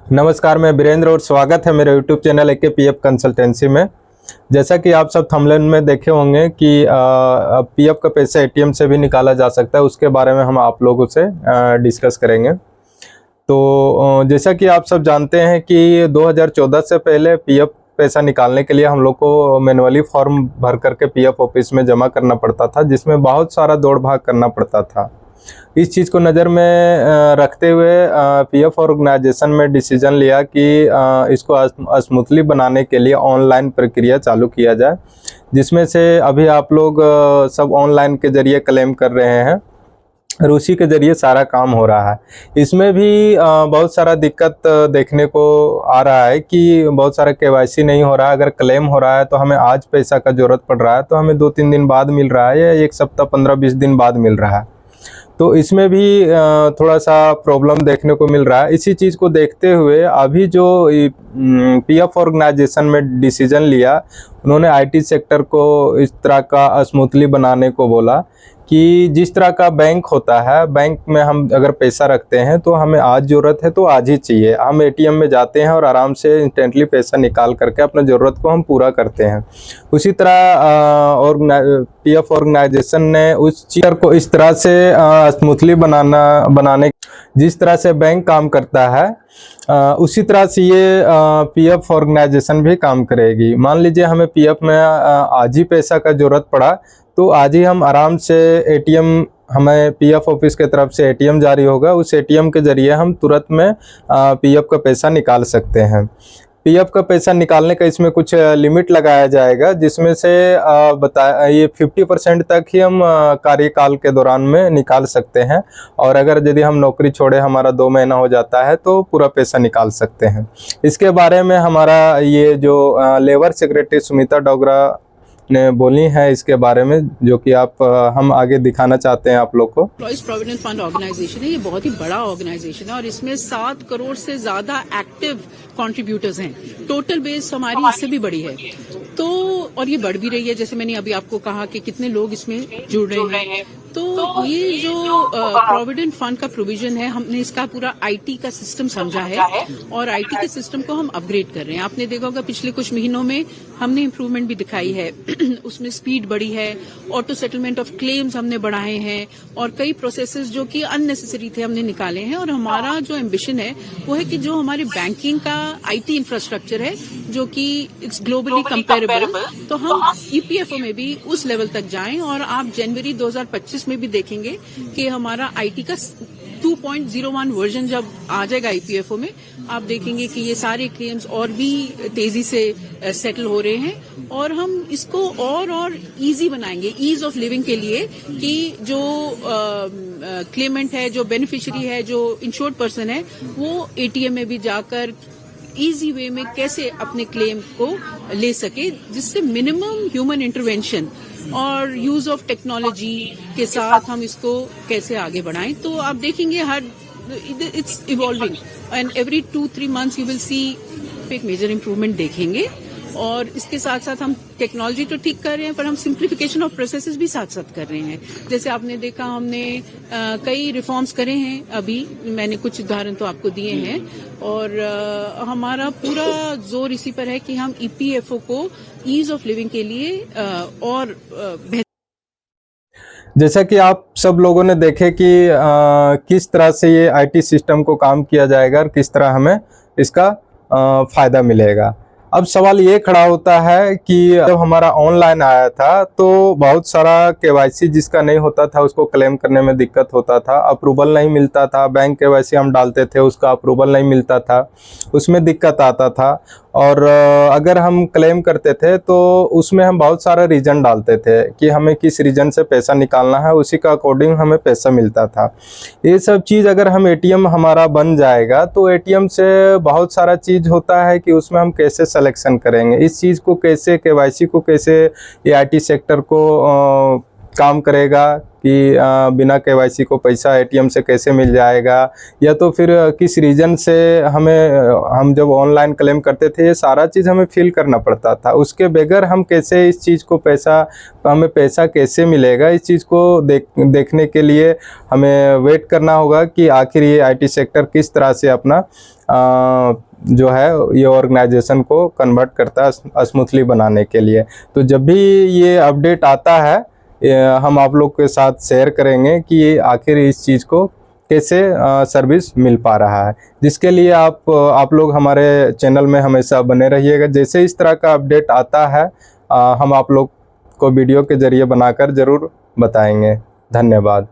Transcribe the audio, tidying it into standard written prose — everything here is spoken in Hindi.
नमस्कार, मैं वीरेंद्र और स्वागत है मेरे YouTube channel AK PF consultancy में। जैसा कि आप सब थंबनेल में देखे होंगे कि पीएफ का पैसा एटीएम से भी निकाला जा सकता है, उसके बारे में हम आप लोगों से डिस्कस करेंगे। तो जैसा कि आप सब जानते हैं कि 2014 से पहले पीएफ पैसा निकालने के लिए हम लोग को मैनुअली फॉर्म भर करके पीएफ ऑफिस में जमा करना पड़ता था, जिसमें बहुत सारा दौड़ भाग करना पड़ता था। इस चीज़ को नज़र में रखते हुए पीएफ ऑर्गेनाइजेशन में डिसीजन लिया कि इसको स्मूथली बनाने के लिए ऑनलाइन प्रक्रिया चालू किया जाए, जिसमें से अभी आप लोग सब ऑनलाइन के ज़रिए क्लेम कर रहे हैं और उसी के ज़रिए सारा काम हो रहा है। इसमें भी बहुत सारा दिक्कत देखने को आ रहा है कि बहुत सारा केवाईसी नहीं हो रहा है। अगर क्लेम हो रहा है तो हमें आज पैसा का ज़रूरत पड़ रहा है तो हमें 2-3 दिन बाद मिल रहा है या एक सप्ताह 15-20 दिन बाद मिल रहा है। तो इसमें भी थोड़ा सा प्रॉब्लम देखने को मिल रहा है। इसी चीज़ को देखते हुए अभी जो पीएफ ऑर्गेनाइजेशन में डिसीजन लिया, उन्होंने आईटी सेक्टर को इस तरह का स्मूथली बनाने को बोला कि जिस तरह का बैंक होता है, बैंक में हम अगर पैसा रखते हैं तो हमें आज ज़रूरत है तो आज ही चाहिए। हम एटीएम में जाते हैं और आराम से इंस्टेंटली पैसा निकाल करके अपना ज़रूरत को हम पूरा करते हैं। उसी तरह पीएफ ऑर्गेनाइजेशन ने उस चीज़ को इस तरह से स्मूथली बनाने जिस तरह से बैंक काम करता है, उसी तरह से ये पीएफ ऑर्गेनाइजेशन भी काम करेगी। मान लीजिए हमें पीएफ में आज ही पैसा का ज़रूरत पड़ा तो आज ही हम आराम से एटीएम, हमें पीएफ ऑफिस के तरफ से एटीएम जारी होगा, उस एटीएम के ज़रिए हम तुरंत में पीएफ का पैसा निकाल सकते हैं। पीएफ का पैसा निकालने का इसमें कुछ लिमिट लगाया जाएगा, जिसमें से ये 50% तक ही हम कार्यकाल के दौरान में निकाल सकते हैं, और अगर यदि हम नौकरी छोड़े, हमारा 2 महीना हो जाता है तो पूरा पैसा निकाल सकते हैं। इसके बारे में हमारा ये जो लेबर सेक्रेटरी सुमिता डोगरा ने बोली है इसके बारे में, जो कि हम आगे दिखाना चाहते हैं आप लोग को। एम्प्लॉइज प्रोविडेंट फंड ऑर्गेनाइजेशन है, ये बहुत ही बड़ा ऑर्गेनाइजेशन है और इसमें 7 करोड़ से ज्यादा एक्टिव कंट्रीब्यूटर्स हैं। टोटल बेस हमारी इससे भी बड़ी है, तो और ये बढ़ भी रही है। जैसे मैंने अभी आपको कहा कि कितने लोग इसमें जुड़ रहे हैं। तो ये जो प्रोविडेंट फंड का प्रोविजन है, हमने इसका पूरा आईटी का सिस्टम समझा है और आईटी के सिस्टम को हम अपग्रेड कर रहे हैं। आपने देखा होगा पिछले कुछ महीनों में हमने इम्प्रूवमेंट भी दिखाई है। उसमें स्पीड बढ़ी है, ऑटो सेटलमेंट ऑफ क्लेम्स हमने बढ़ाए हैं और कई प्रोसेसेस जो कि अननेसेसरी थे हमने निकाले हैं। और हमारा जो एम्बिशन है वो है कि जो हमारे बैंकिंग का आईटी इंफ्रास्ट्रक्चर है, जो कि इट्स ग्लोबली कंपेरेबल, तो हम ईपीएफओ में भी उस लेवल तक जाएं। और आप जनवरी 2025 में भी देखेंगे कि हमारा आईटी का 2.01 वर्जन जब आ जाएगा ईपीएफओ में, आप देखेंगे कि ये सारे क्लेम्स और भी तेजी से सेटल हो रहे हैं। और हम इसको और इजी बनाएंगे, ईज ऑफ लिविंग के लिए, कि जो क्लेमेंट है, जो बेनिफिशियरी है, जो इंश्योर्ड पर्सन है, वो एटीएम में भी जाकर इजी वे में कैसे अपने क्लेम को ले सके, जिससे मिनिमम ह्यूमन इंटरवेंशन और यूज ऑफ टेक्नोलॉजी के साथ हम इसको कैसे आगे बढ़ाएं। तो आप देखेंगे it's evolving and every 2-3 months you will see एक मेजर इम्प्रूवमेंट देखेंगे। और इसके साथ साथ हम टेक्नोलॉजी तो ठीक कर रहे हैं, पर हम सिंप्लीफिकेशन ऑफ प्रोसेसेस भी साथ साथ कर रहे हैं। जैसे आपने देखा, हमने कई रिफॉर्म्स करे हैं। अभी मैंने कुछ उदाहरण तो आपको दिए हैं, और हमारा पूरा जोर इसी पर है कि हम ईपीएफओ को ईज ऑफ लिविंग के लिए और बेहतर। जैसा कि आप सब लोगों ने देखे कि किस तरह से ये आईटी सिस्टम को काम किया जाएगा और किस तरह हमें इसका फ़ायदा मिलेगा। अब सवाल ये खड़ा होता है कि जब हमारा ऑनलाइन आया था तो बहुत सारा केवाईसी जिसका नहीं होता था उसको क्लेम करने में दिक्कत होता था, अप्रूवल नहीं मिलता था। बैंक केवाईसी हम डालते थे, उसका अप्रूवल नहीं मिलता था, उसमें दिक्कत आता था। और अगर हम क्लेम करते थे तो उसमें हम बहुत सारा रीज़न डालते थे कि हमें किस रीज़न से पैसा निकालना है, उसी का अकॉर्डिंग हमें पैसा मिलता था। ये सब चीज़ अगर हम एटीएम हमारा बन जाएगा तो एटीएम से बहुत सारा चीज़ होता है कि उसमें हम कैसे सिलेक्शन करेंगे, इस चीज़ को कैसे, केवाईसी को कैसे, ये आईटी सेक्टर को काम करेगा कि बिना केवाईसी को पैसा एटीएम से कैसे मिल जाएगा, या तो फिर किस रीजन से हम जब ऑनलाइन क्लेम करते थे ये सारा चीज़ हमें फिल करना पड़ता था। उसके बगैर हम कैसे इस चीज़ को हमें पैसा कैसे मिलेगा, इस चीज़ को देखने के लिए हमें वेट करना होगा कि आखिर ये आईटी सेक्टर किस तरह से अपना जो है ये ऑर्गेनाइजेशन को कन्वर्ट करता है स्मूथली बनाने के लिए। तो जब भी ये अपडेट आता है हम आप लोग के साथ शेयर करेंगे कि आखिर इस चीज़ को कैसे सर्विस मिल पा रहा है, जिसके लिए आप लोग हमारे चैनल में हमेशा बने रहिएगा। जैसे इस तरह का अपडेट आता है हम आप लोग को वीडियो के ज़रिए बनाकर ज़रूर बताएंगे। धन्यवाद।